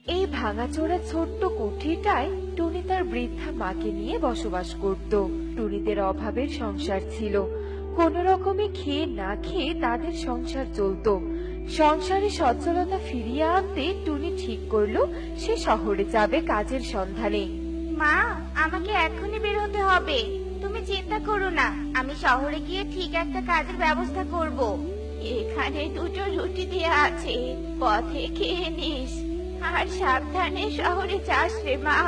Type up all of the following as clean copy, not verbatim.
এই ভাঙাচোরা ছোট্ট কুঠিরটায় টুনি তার বৃদ্ধা মাকে নিয়ে বসবাস করত। টুনিদের অভাবের সংসার ছিল, কোনো রকমে খেয়ে না খেয়ে তাদের সংসার চলতো। সংসারে সচ্ছলতা ফিরিয়ে আনতে টুনি ঠিক করলো সে শহরে যাবে কাজের সন্ধানে। মা, আমাকে এখনই বের হতে হবে। তুমি চিন্তা করো না, আমি শহরে গিয়ে ঠিক একটা কাজের ব্যবস্থা করব। এখানে দুটো রুটি দেয়া আছে, পথে খেয়ে নিস। আর সাবধানে শহরে যাস রে মা,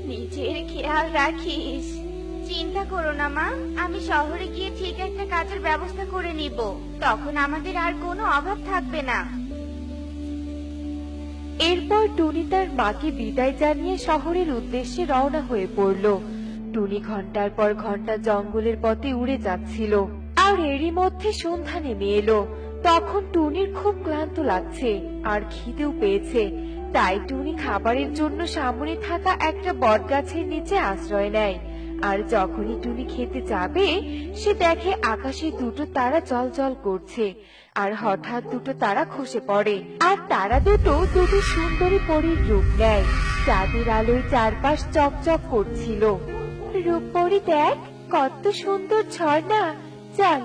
নিজের খেয়াল রাখিস। চিন্তা করো না মা, আমি শহরে গিয়ে ঠিক একটা কাজের ব্যবস্থা করে নিব। তখন আমাদের আর কোনো অভাব থাকবে না। এরপর টুনি তার মাকে বিদায় জানিয়ে শহরের উদ্দেশ্যে রওনা হয়ে পড়ল। টুনি ঘন্টার পর ঘন্টা জঙ্গলের পথে উড়ে যাচ্ছিল, আর এরই মধ্যে সন্ধ্যা নেমে এলো। তখন টুনির খুব ক্লান্ত লাগছে আর খিদেও পেয়েছে, তাই টুনি খাবারের জন্য সামনে থাকা একটা বটগাছের নিচে আশ্রয় নেয়। আর যখনই টুনি খেতে যাবে, সে দেখে আকাশে দুটো তারা জ্বলজ্বল করছে, আর হঠাৎ দুটো তারা খসে পড়ে, আর তারা দুটো সুন্দরী পরীর রূপ নেয়। চাঁদের আলোয় চারপাশ চকচক করছিল। রূপপরী, দেখ কত সুন্দর ঝর্ণা, চল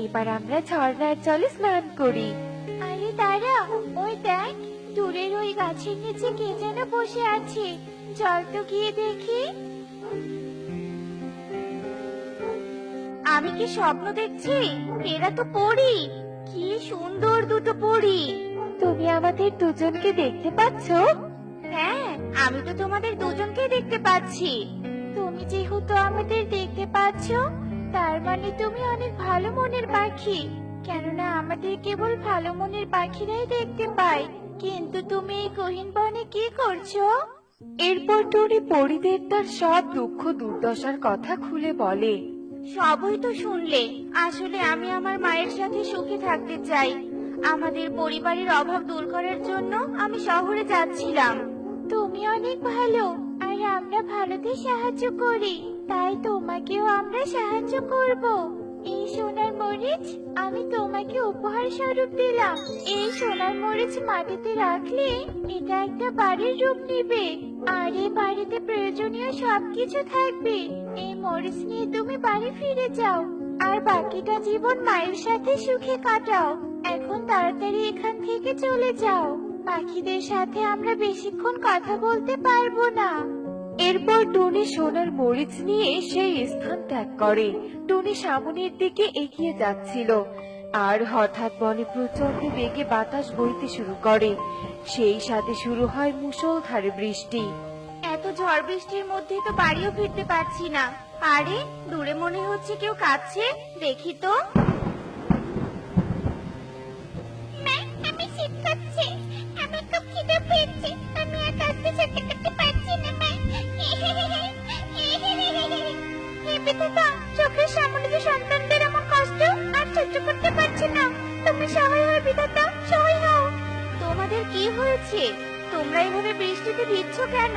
এবার আমরা ঝর্ণার জলে স্নান করি। আরে দাঁড়া, ওই দেখ দূরের ওই গাছের নিচে কে যেন বসে আছে। চল তো গিয়ে দেখি। আমি কি স্বপ্ন দেখছি? এরা তো পরী। কি সুন্দর দুটো পরী। তুমি আমাদের দুজনকে দেখতে পাচ্ছ? হ্যাঁ, আমি তো তোমাদের দুজনকে দেখতে পাচ্ছি। তুমি যেহেতু আমাদের দেখতে পাচ্ছ, তার মানে তুমি অনেক ভালো মনের পাখি। কেননা আমাদের কেবল ভালো মনের পাখিরাই দেখতে পায়। কিন্তু তুমি এই গহীন বনে কি করছো? এরপর টুনি পরীদের তার সব দুঃখ দুর্দশার কথা খুলে বলে। সবই তো শুনলে। আসলে আমি আমার মায়ের সাথে সুখে থাকতে চাই। আমাদের পরিবারের অভাব দূর করার জন্য আমি শহরে যাচ্ছিলাম। তুমি অনেক ভালো, আর আমরা ভালোতে সাহায্য করি, তাই তোমাকেও আমরা সাহায্য করব। এই সোনার মরিচ আমি তোমাকে উপহার স্বরূপ দিলাম। এই সোনার মরিচ মাটিতে রাখলে এটা একটা বাড়ির রূপ নেবে, আর এই বাড়িতে প্রয়োজনীয় সবকিছু থাকবে। এই মরিচ নিয়ে তুমি বাড়ি ফিরে যাও, আর বাকিটা জীবন মায়ের সাথে সুখে কাটাও। এখন তাড়াতাড়ি এখান থেকে চলে যাও, পাখিদের সাথে আমরা বেশিক্ষণ কথা বলতে পারবো না। এরপর টুনি সোনার মরিচ নিয়ে সেই স্থান ত্যাগ করে। টুনি সামনের দিকে এগিয়ে যাচ্ছিল, আর হঠাৎ বনে প্রচন্ড বেগে বাতাস বইতে শুরু করে। সেই সাথে শুরু হয় মুষলধারে বৃষ্টি। এত ঝড় বৃষ্টির মধ্যে তো বাড়িও ফিরতে পারছি না। আরে, দূরে মনে হচ্ছে কেউ কাঁদছে, দেখি তো। আমি শীত করছে, আমার খুব খিদে পেয়েছে, আমি আর কাঁদতে যেতে করতে পারছি না। চোখের সামনে যে সন্তানদের এমন কষ্ট আর সহ্য করতে পারছি না। তুমি সহায় হও বিধাতা, সহায় হও। তোমাদের কি হয়েছে? তোমরা এভাবে বৃষ্টিতে ভিজছো কেন?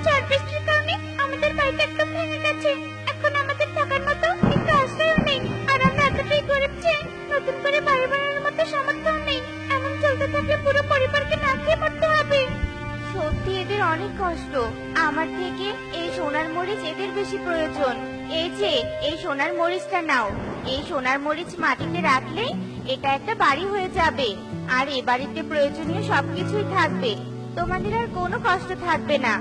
ঝড় বৃষ্টির কারণে আমাদের বাড়িটা একদম ভেঙে গেছে। এখন আমাদের থাকার মতো একটু আশ্রয় নেই, আর আমরা এতটাই গরিব যে নতুন করে বাড়ি বানানোর মতো সামর্থ্য নেই। এমন চলতে থাকলে পুরো পরিবারকে না খেয়ে পড়তে হবে। সত্যি এদের অনেক কষ্ট। আমার থেকে এই সোনার মরিচ এদের বেশি প্রয়োজন। এই যে এই সোনার মরিচটা নাও। এই সোনার মরিচ মাটিতে রাখলে এটা একটা বাড়ি হয়ে যাবে, আর এ বাড়িতে প্রয়োজনীয় সবকিছুই থাকবে। তোমাদের আর কোনো কষ্ট থাকবে না।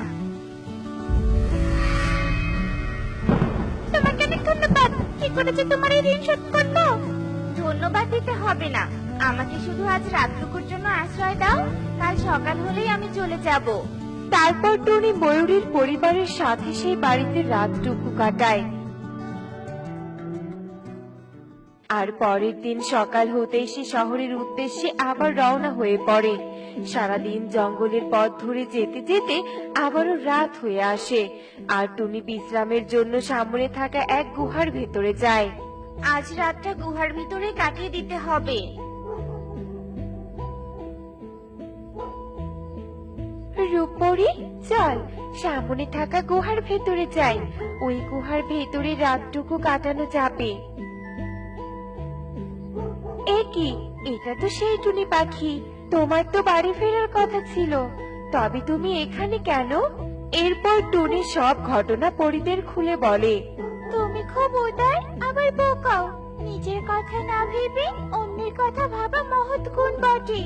তোমাকে অনেক ধন্যবাদ। কি করে যে তোমার এই ঋণ শোধ করবো? ধন্যবাদ দিতে হবে না, আমাকে শুধু আজ রাতটুকুর জন্য আশ্রয় দাও। কাল সকাল হলেই আমি চলে যাব। তারপর টুনি ময়ূরীর পরিবারের সাথে সেই বাড়িতে রাতটুকু কাটায়। আর পরের দিন সকাল হতেই সে শহরের উদ্দেশ্যে আবার রওনা হয়ে পড়ে। সারাদিন জঙ্গলের পথ ধরে যেতে যেতে আবারও রাত হয়ে আসে, আর টুনি বিশ্রামের জন্য সামনে থাকা এক গুহার ভেতরে যায়। আজ রাতটা গুহার ভিতরে কাটিয়ে দিতে হবে। রূপপরি, চল সামনে থাকা গুহার ভেতরে যাই। ওই গুহার ভেতরে রাতটুকু কাটানো যাবে। এ কি, এটা তো সেই টুনি পাখি। তোমার তো বাড়ি ফেরার কথা ছিল, তবে তুমি এখানে কেন? এরপর টুনি সব ঘটনা পরীদের খুলে বলে। তুমি খুব উদার আবার বোকাও। নিজের কথা না ভেবে অন্যের কথা ভাবা মহৎ গুণ বটে,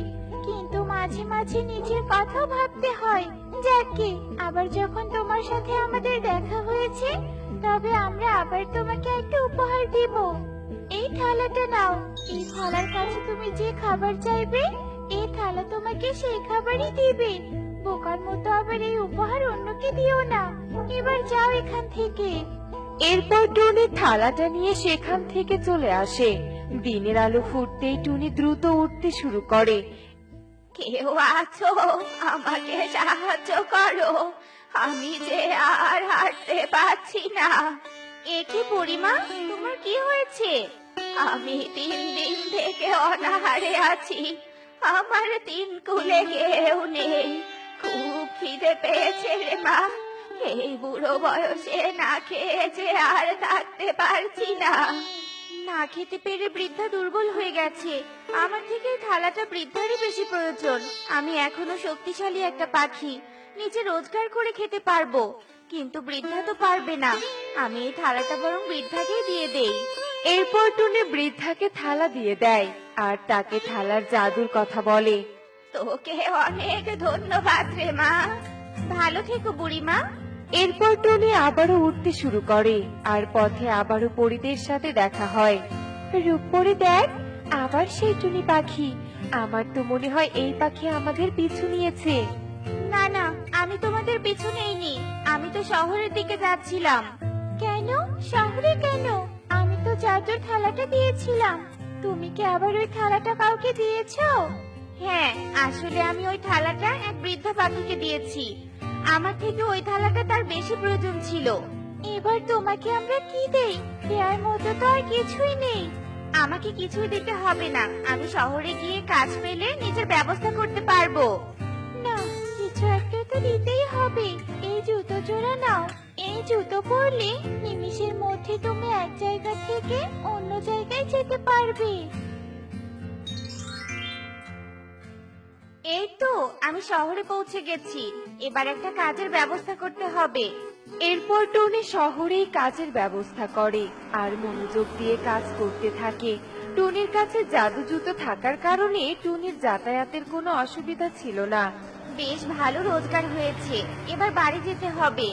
কিন্তু মাঝে মাঝে নিজের কথাও ভাবতে হয়। যাকে আবার যখন তোমার সাথে আমাদের দেখা হয়েছে, তবে আমরা আবার তোমাকে একটা উপহার দিব। এই থালাটা নাও। এই থালার কাছে তুমি যে খাবার চাইবে, এই থালা তোমাকে সেই খাবারই দিবে। বোকার মতো আবার এই উপহার অন্যকে দিও না। এবার যাও এখান থেকে। এরপর টুনি থালাটা নিয়ে সেখান থেকে চলে আসে। দিনের আলো ফুটতেই টুনি দ্রুত উঠতে শুরু করে। কেউ আছো? আমাকে সাহায্য করো, আমি যে আর হাঁটতে পারছি না। একে বুড়িমা, তোমার কি হয়েছে? আমি 3 দিন থেকে অনাহারে আছি। আমার 3 কুলে কেউ নেই। খুব খিদে পেয়েছে রে মা। এই বুড়ো বয়সে না খেয়ে যে আর থাকতে পারছি না। না খেতে পেরে বৃদ্ধা দুর্বল হয়ে গেছে। আমার থেকে এই থালাটা বৃদ্ধারই বেশি প্রয়োজন। আমি এখনো শক্তিশালী একটা পাখি, নিজে রোজগার করে খেতে পারবো, কিন্তু বৃদ্ধা তো পারবে না। আমি এই থালাটা বরং বৃদ্ধাকেই দিয়ে দেই। এরপর টুনি বৃদ্ধাকে থালা দিয়ে দেয় আর তাকে থালার জাদুর কথা বলে। তোকে অনেক ধন্যবাদ রে মা। ভালো থেকো বুড়িমা। এরপর টুনি আবারও উঠতে শুরু করে আর পথে আবারও পরীদের সাথে দেখা হয়। রূপপরি, দেখ, আবার সেই টুনি পাখি। আমার তো মনে হয় এই পাখি আমাদের পিছু নিয়েছে। না না, আমি তোমাদের পিছু নেইনি। আমি তো শহরের দিকে যাচ্ছিলাম। কেন শহরে কেন? আমি তো জাদুর থালাটা দিয়েছিলাম। তুমি কি আবার ওই থালাটা কাউকে দিয়েছো? হ্যাঁ, আসলে আমি ওই থালাটা এক বৃদ্ধ পাখিকে দিয়েছি। আমার থেকে ওই থালাটা তার বেশি প্রয়োজন ছিল। এবার তোমাকে আমরা কি দেই? দেওয়ার মতো তো আর কিছুই নেই। আমাকে কিছুই দিতে হবে না। আমি শহরে গিয়ে কাজ পেলে নিজের ব্যবস্থা করতে পারবো। না, কিছু একটা তো দিতেই হবে। এই জুতো জোড়া নাও। এই জুতো পরলে নিমিষের মধ্যে তুমি এক জায়গা থেকে অন্য জায়গায় যেতে পারবে। এই তো আমি শহরে পৌঁছে গেছি। এবার একটা কাজের ব্যবস্থা করতে হবে। এরপর টুনি শহরেই কাজের ব্যবস্থা করে আর মনোযোগ দিয়ে কাজ করতে থাকে। টুনির কাছে জাদু জুতো থাকার কারণে টুনির যাতায়াতের কোনো অসুবিধা ছিল না। বেশ ভালো রোজগার হয়েছে। এবার বাড়ি যেতে হবে।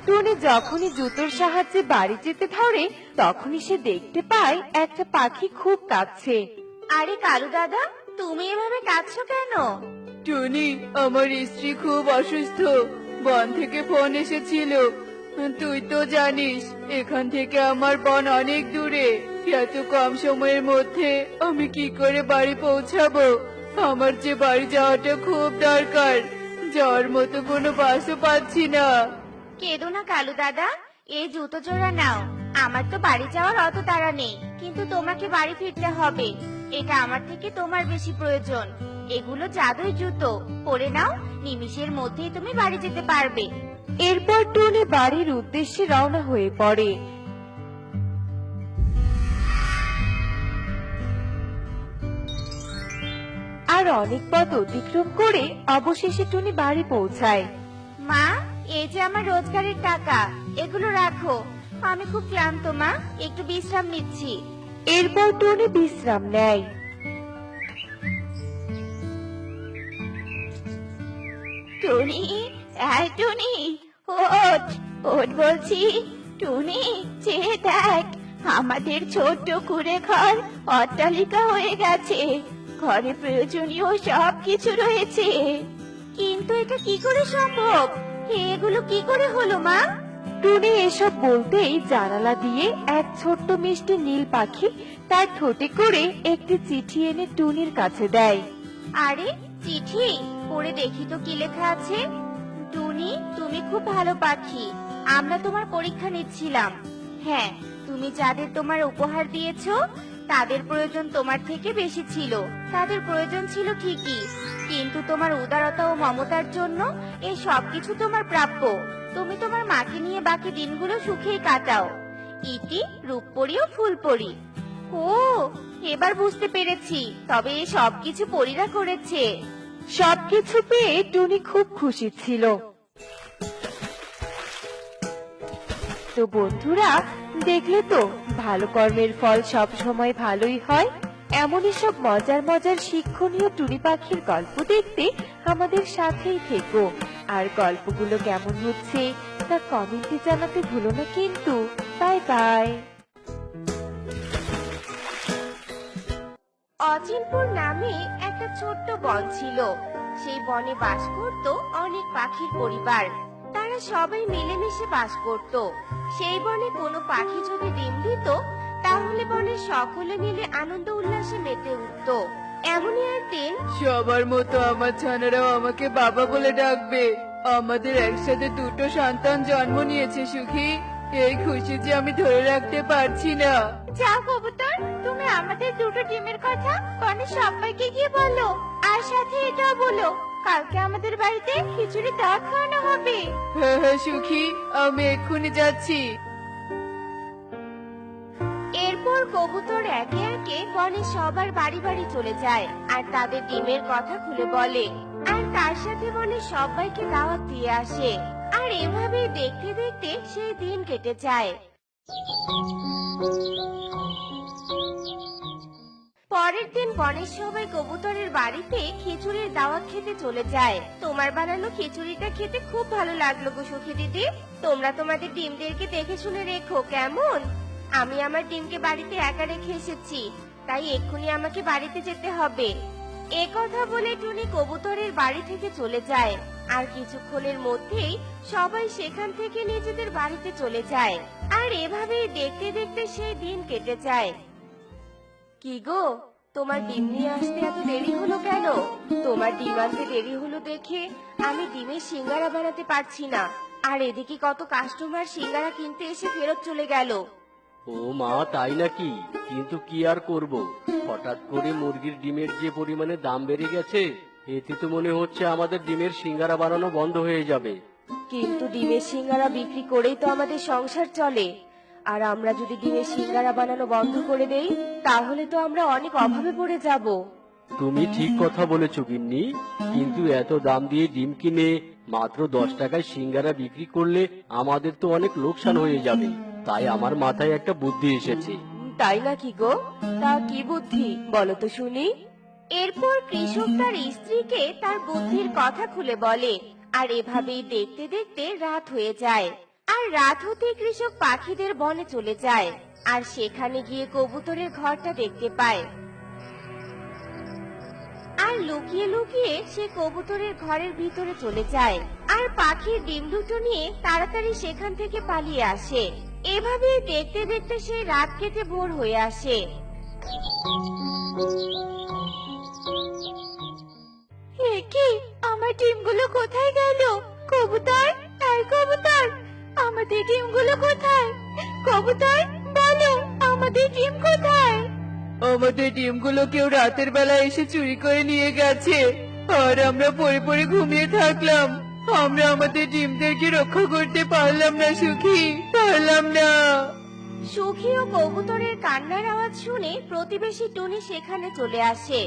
টুনি যখনই জুতোর সাহায্যে বাড়ি যেতে ধরে তখনই সে দেখতে পায় একটা পাখি খুব কাঁদছে। আরে কালু দাদা, তুমি এভাবে কাঁদছো কেন? টুনি, আমার স্ত্রী খুব অসুস্থ। বন থেকে ফোন এসেছিল। তুই তো জানিস এখান থেকে আমার বন অনেক দূরে। এত কম সময়ের মধ্যে আমি কি করে বাড়ি পৌঁছাবো? আমার যে বাড়ি যাওয়াটা খুব দরকার। যাওয়ার মতো কোনো বাসও পাচ্ছি না। কেঁদো না কালু দাদা, এই জুতো জোড়া নাও। আমার তো বাড়ি যাওয়ার অত তাড়া নেই, কিন্তু তোমাকে বাড়ি ফিরতে হবে। এটা আমার থেকে তোমার বেশি প্রয়োজন। এগুলো জাদুই জুতো, পরে নাও। নিমিষের মধ্যেই তুমি বাড়ি যেতে পারবে। এরপর টুনি বাড়ির উদ্দেশ্যে রওনা হয়ে পড়ে। আর অনেক পথ অতিক্রম করে অবশেষে টুনি বাড়ি পৌঁছায়। মা, এই যে আমার রোজগারের টাকা, এগুলো রাখো। আমি খুব ক্লান্ত মা, একটু বিশ্রাম নিচ্ছি। এরপর টুনি বিশ্রাম নেয়। টুনি, এই টুনি, ওঠ ওঠ বলছি। টুনি, চেয়ে দেখ, আমাদের ছোট্ট কুঁড়ে ঘর অট্টালিকা হয়ে গেছে। ঘরে প্রয়োজনীয় সব কিছু রয়েছে। কিন্তু এটা কি করে সম্ভব? এগুলো কি করে হলো মা? টুনি এসব বলতেই জানালা দিয়ে এক ছোট্ট মিষ্টি নীল পাখি তার ঠোঁটে করে একটি চিঠি এনে টুনির কাছে দেয়। আরে, চিঠি পড়ে দেখি তো কি লেখা আছে। টুনি, তুমি খুব ভালো পাখি। আমরা তোমার পরীক্ষা নিচ্ছিলাম। হ্যাঁ, তুমি যাদের তোমার উপহার দিয়েছো তাদের প্রয়োজন তোমার থেকে বেশি ছিল। তাদের প্রয়োজন ছিল ঠিকই, কিন্তু তোমার উদারতা ও মমতার জন্য এই সবকিছু তোমার প্রাপ্য। তুমি তোমার মাকে নিয়ে বাকি দিনগুলো সুখেই কাটাও। ইতি রূপপরি ও ফুলপরি। ও, এবার বুঝতে পেরেছি, তবে এই সবকিছু পরীরা করেছে। সবকিছু পেয়ে টুনি খুব খুশি ছিল। তো বন্ধুরা, দেখলে তো ভালো কর্মের ফল সব সময় ভালোই হয়। এমনই সব মজার মজার শিক্ষণীয় টুনি পাখির গল্প দেখতে আমাদের সাথেই থেকো। আর গল্পগুলো কেমন হচ্ছে তা কমেন্টে জানাতে ভুলো না কিন্তু। Bye bye. অচিনপুর নামে একটা ছোট্ট বন ছিল। সেই বনে বাস করত অনেক পাখির পরিবার। তারা সবাই মিলেমিশে বাস করত। সেই বনে কোনো পাখি যদি ডিম দিত, তাহলে বনের সকলে মিলে আনন্দ উল্লাসে মেতে উঠত। এমনই একদিন সবার মতো আমার ছানারাও আমাকে বাবা বলে ডাকবে। আমাদের একসাথে দুটো সন্তান জন্ম নিয়েছে সুখী। এই খুশি যে আমি ধরে রাখতে পারছি না। যাও কবুতর, তুমি আমাদের দুটো ডিমের কথা বনের সবাইকে গিয়ে বলো। আর সাথে এটাও বলো, কালকে আমাদের বাড়িতে খিচুড়ি দাওয়াত খাওয়ানো হবে। হ্যাঁ হ্যাঁ সুখী, আমি এক্ষুনি যাচ্ছি। এরপর কবুতর একে একে বনে সবার বাড়ি বাড়ি চলে যায় আর তাদের ডিমের কথা খুলে বলে। আর তার সাথে বনে সবাইকে দাওয়াত দিয়ে আসে। আর এভাবে দেখতে দেখতে সেই দিন কেটে যায়। পরের দিন বনের সবাই কবুতরের বাড়িতে খিচুড়ির দাওয়াত খেতে চলে যায়। তোমার বানানো খিচুড়িটা খেতে খুব ভালো লাগলো গো সুখী দিদি। তোমরা তোমাদের ডিমদেরকে দেখে শুনে রেখো কেমন। আমি আমার ডিমকে বাড়িতে একা রেখে এসেছি, তাই এক্ষুনি আমাকে বাড়িতে যেতে হবে। এ কথা বলে টুনি কবুতরের বাড়ি থেকে চলে যায়। আর কিছুক্ষণের মধ্যেই সবাই সেখান থেকে নিজেদের বাড়িতে চলে যায়। আর এভাবেই দেখতে দেখতে সেই দিন কেটে যায়। কি গো, তোমার ডিম নিয়ে আসতে এত দেরি হলো কেন? তোমার ডিম আনতে দেরি হলো দেখে আমি ডিমের সিঙ্গারা বানাতে পারছি না। আর এদিকে কত কাস্টমার সিঙ্গারা কিনতে এসে ফেরত চলে গেল। ও মা, তাই নাকি? কিন্তু কি আর করব, হঠাৎ করে মুরগির ডিমের যে পরিমাণে দাম বেড়ে গেছে, এতে তো মনে হচ্ছে আমাদের ডিমের সিঙ্গারা বানানো বন্ধ হয়ে যাবে। কিন্তু ডিমের সিঙ্গারা বিক্রি করেই তো আমাদের সংসার চলে। আর আমরা যদি ডিমের সিঙ্গারা বানানো বন্ধ করে দেই, তাহলে তো আমরা অনেক অভাবে পড়ে যাব। তুমি ঠিক কথা বলেছো গিন্নি, কিন্তু এত দাম দিয়ে ডিম কিনে মাত্র 10 টাকায় সিঙ্গারা বিক্রি করলে আমাদের তো অনেক লোকসান হয়ে যাবে। তাই আমার মাথায় একটা বুদ্ধি এসেছে। তাই নাকি গো? তা কি বুদ্ধি বলো তো শুনি। এরপর কৃষক তার স্ত্রীকে তার বুদ্ধির কথা খুলে বলে। আর এভাবেই দেখতে দেখতে রাত হয়ে যায়। আর রাত হতে কৃষক পাখিদের বনে চলে যায়। আর সেখানে গিয়ে কবুতরের ঘরটা দেখতে পায়। আর লুকিয়ে লুকিয়ে সে কবুতরের ঘরের ভিতরে চলে যায়। আর পাখির ডিম দুটো নিয়ে তাড়াতাড়ি সেখান থেকে পালিয়ে আসে। এভাবে দেখতে দেখতে সেই রাত কেটে ভোর হয়ে আসে। কি, আমার ডিমগুলো কোথায় গেল? কবুতর, এই কবুতর, আমাদের ডিমগুলো কোথায়? কবুতর, বলো আমাদের ডিম কোথায়? আমাদের ডিমগুলো কেউ রাতের বেলা এসে চুরি করে নিয়ে গেছে। আর আমরা পড়ে পড়ে ঘুমিয়ে থাকলাম। আমরা আমাদের ডিমদেরকে রক্ষা করতে পারলাম না সুখী, পারলাম না। সুখী ও কবুতরের কান্নার আওয়াজ শুনে প্রতিবেশী টুনি সেখানে চলে আসে।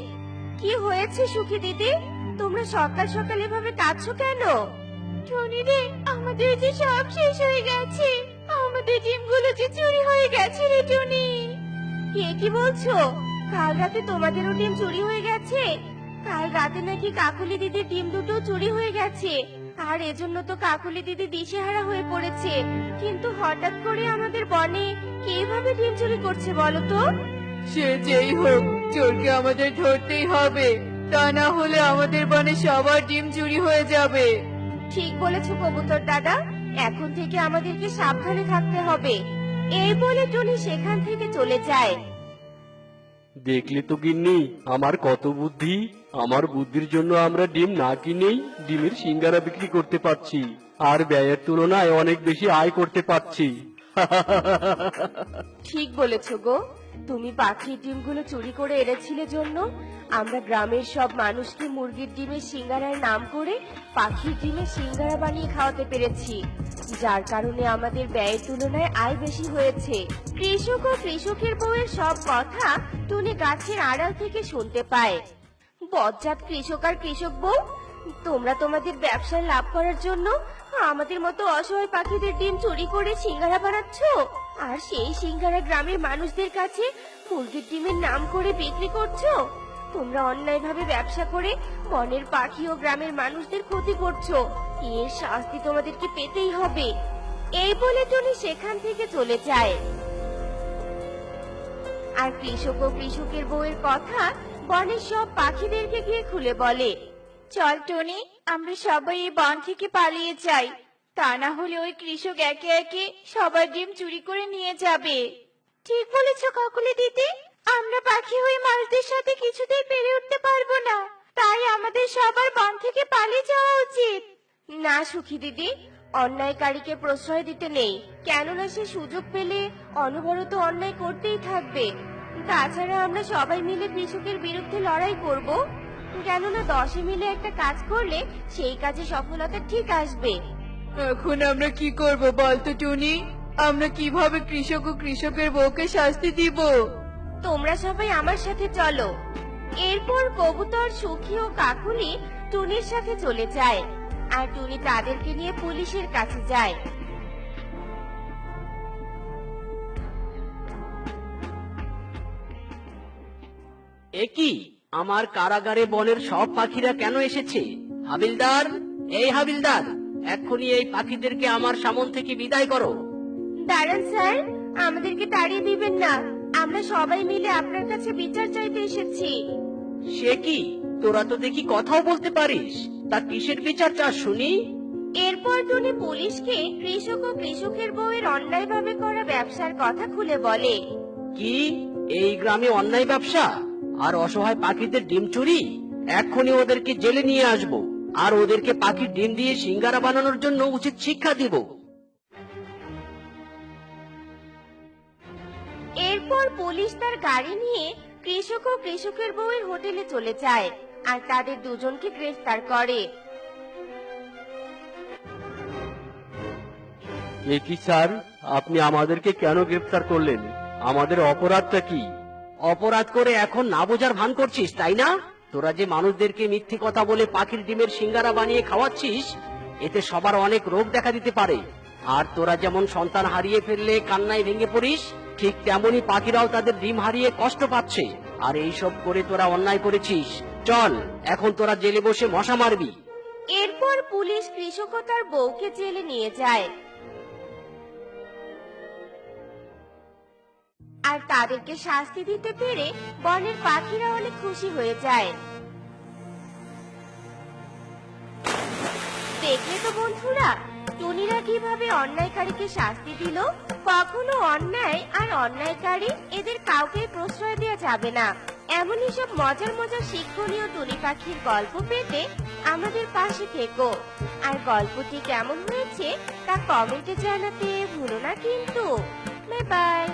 কি হয়েছে সুখী দিদি? তোমরা সকাল সকাল এভাবে কাঁদছো কেন? টুনি রে, আমাদের যে সব শেষ হয়ে গেছে। আমাদের ডিমগুলো যে চুরি হয়ে গেছে রে টুনি। কি বলছো? কাল রাতে তোমাদেরও ডিম চুরি হয়ে গেছে? কাল রাতে নাকি কাকুলি দিদির ডিম দুটো চুরি হয়ে গেছে। আর এজন্য তো কাকুলি দিদি দিশেহারা হয়ে পড়েছে। কিন্তু হঠাৎ করে আমাদের বনে কিভাবে ডিম চুরি করছে বলো তো? সে যেই হোক, চোরকে আমাদের ধরতেই হবে। তা না হলে আমাদের বনে সবার ডিম চুরি হয়ে যাবে। ঠিক বলেছো কবুতর দাদা, এখন থেকে আমাদেরকে সাবধানে থাকতে হবে। এই বলে টুনি সেখান থেকে চলে যায়। দেখলে তো গিন্নি, আমার কত বুদ্ধি। আমার বুদ্ধির জন্য আমরা ডিম না কিনেই ডিমের সিঙ্গারা বিক্রি করতে পারছি, আর ব্যয়ের তুলনায় অনেক বেশি আয় করতে পারছি। ঠিক বলেছো গো, তুমি পাখির ডিমগুলো চুরি করে এনেছিলে জন্য আমরা গ্রামের সব মানুষকে মুরগির ডিমের সিঙ্গারার নাম করে পাখির ডিমের সিঙ্গারা বানিয়ে খাওয়াতে পেরেছি, যার কারণে আমাদের ব্যয়ের তুলনায় আয় বেশি হয়েছে। কৃষক ও কৃষকের বউয়ের সব কথা টুনি গাছের আড়াল থেকে শুনতে পায়। বজ্জাত কৃষক আর কৃষক বউ, তোমরা তোমাদের ব্যবসায় লাভ করার জন্য আমাদের মতো অসহায় পাখিদের ডিম চুরি করে সিঙ্গারা বানাচ্ছ, আর সেই সিঙ্গারা গ্রামের মানুষদের কাছে মুরগির ডিমের নাম করে বিক্রি করছো। তোমরা অন্যায়ভাবে ব্যবসা করে বনের পাখি ও গ্রামের মানুষদের ক্ষতি করছো। এর শাস্তি তোমাদেরকে পেতেই হবে। এই বলে টুনি সেখান থেকে চলে যায়। আর কৃষক ও কৃষকের বউয়ের কথা বনের সব পাখিদেরকে গিয়ে খুলে বলে। চল টনি, আমরা সবাই এই বন থেকে পালিয়ে যাই, তা না হলে ওই কৃষক একে একে সবার ডিম চুরি করে নিয়ে যাবে। ঠিক বলেছ কাকুলি দিদি, আমরা পাখি হয়ে মানুষদের সাথে কিছুতেই পেরে উঠতে পারবো না, তাই আমাদের সবার বন থেকে পালিয়ে যাওয়া উচিত। না সুখী দিদি, অন্যায়কারীকে প্রশ্রয় দিতে নেই, কেননা সে সুযোগ পেলে অনবরত অন্যায় করতেই থাকবে। তাছাড়া আমরা সবাই মিলে কৃষকের বিরুদ্ধে লড়াই করব, কেননা 10 মিলে একটা কাজ করলে সেই কাজে সফলতা ঠিক আসবে। এখন আমরা কি করব বলতো টুনি? আমরা কিভাবে কৃষক ও কৃষকের বউকে শাস্তি দিব? তোমরা সবাই আমার সাথে চলো। এরপর কবুতর, সুখী ও কাকুলি টুনির সাথে চলে যায়, আর টুনি তাদেরকে নিয়ে পুলিশের কাছে যায়। একই আমার কারাগারে বনের সব পাখিরা কেন এসেছে? হাবিলদার, এই হাবিলদার, এক্ষুনি এই পাখিদেরকে আমার সামন থেকে বিদায় করো। দাঁড়ান স্যার, আমাদেরকে তাড়িয়ে দিবেন না, আমরা সবাই মিলে আপনার কাছে বিচার চাইতে এসেছি। সে কি, তোরা তো দেখি কথাও বলতে পারিস, তা কিসের বিচার চাস শুনি? এরপর টুনি পুলিশকে কৃষক ও কৃষকের বউয়ের অন্যায়ভাবে করা ব্যবসার কথা খুলে বলে। কি, এই গ্রামে অন্যায় ব্যবসা আর অসহায় পাখিদের ডিম চুরি? এক্ষুনি ওদেরকে জেলে নিয়ে আসবো, আর ওদেরকে পাখির ডিম দিয়ে সিঙ্গারা বানানোর জন্য উচিত শিক্ষা দিব। এরপর পুলিশ তার গাড়ি নিয়ে কৃষক ও কৃষকের বউয়ের হোটেলে চলে যায়, আর তাদের দুজনকে গ্রেফতার করে। একই স্যার, আপনি আমাদেরকে কেন গ্রেফতার করলেন? আমাদের অপরাধটা কি? অপরাধ করে এখন না বোঝার ভান করছিস, তাই না? তোরা যে মানুষদেরকে মিথ্যে কথা বলে পাখির ডিমের সিঙ্গারা বানিয়ে খাওয়াচ্ছিস, এতে সবার অনেক রোগ দেখা দিতে পারে। আর তোরা যেমন সন্তান হারিয়ে ফেললে কান্নায় ভেঙে পড়িস, ঠিক তেমনি পাখিরাও তাদের ডিম হারিয়ে কষ্ট পাচ্ছে। আর এইসব করে তোরা অন্যায় করেছিস। চল, এখন তোরা জেলে বসে মশা মারবি। এরপর পুলিশ কৃষক ও তার বউকে জেলে নিয়ে যায়, আর তাদেরকে শাস্তি দিতে পেরে বনের পাখিরা অনেক খুশি হয়ে যায়। দেখলে তো বন্ধুরা, টুনিরা কিভাবে অন্যায়কারীকে শাস্তি দিল। কখনো অন্যায় আর অন্যায়কারী এদের কাউকে প্রশ্রয় দেওয়া যাবে না। এমনই সব মজার মজার শিক্ষণীয় টুনি পাখির গল্প পেতে আমাদের পাশে থেকো। আর গল্পটি কেমন হয়েছে তা কমেন্টে জানাতে ভুলো না কিন্তু। Bye bye.